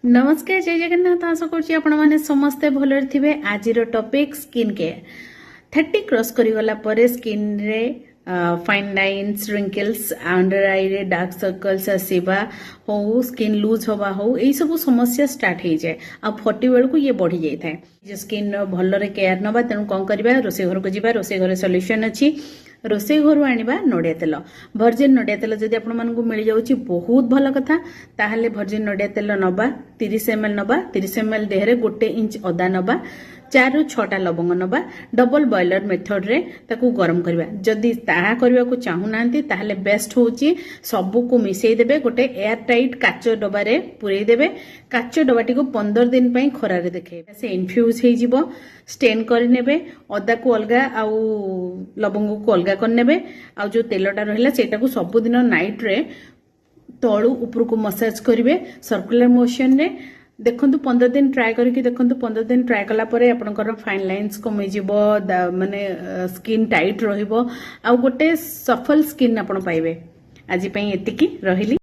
नमस्कार जय जगन्नाथ आशा करुँ समस्ते भलरे थे। आज टॉपिक स्किन केयर 30 क्रॉस करिगला परे स्किन रे फाइन लाइन्स रिंकल्स अंडर आई रे डार्क सर्कल्स आसवा हो स्किन लूज हवा हो यही सब समस्या स्टार्ट हो जाए आ 40 बेलू ये बढ़ी जाए जो स्किन भलरे केयर नवा तेणु कौन करवा रोसे घर को जीवा रोसे घर सॉल्यूशन अच्छी रोसे घर आनिबा नड़िया तेल भर्जिन नड़िया तेल जदि आपण मानकु मिल जाउची बहुत भल कथा ताहले भर्जिन नड़िया तेल नबा 30 ml नबा 30 ml देहरे 1 इंच अदा नबा 4 ରୁ 6टा लवंग नबा डबल बॉयलर मेथड रे ताकू गरम करबा जदि ताहा करबा को चाहू नांती ताहले बेस्ट होची सबु को मिसई देबे गोटे एयर टाइट काच डबा रे पुरई देबे काच डबाटी को 15 दिन पई खरा रे देखेबे से इन्फ्यूज हे जिवो स्टेन कर नेबे अदा को अलगा आउ लवंग को अलगा कर नेबे आ जो तेलटा रहला सेटा को सब दिन नाइट रे तळु ऊपर को मसाज करिवे सर्कुलर मोशन रे देखु 15 दिन ट्राए करके देखु 15 दिन ट्राए कला परे आपनकर फाइन लाइन्स कमी जिवो माने स्किन टाइट रहिबो आ गोटे सफल स्किन आपण पाइबे। आज पई एतिकी रहिली।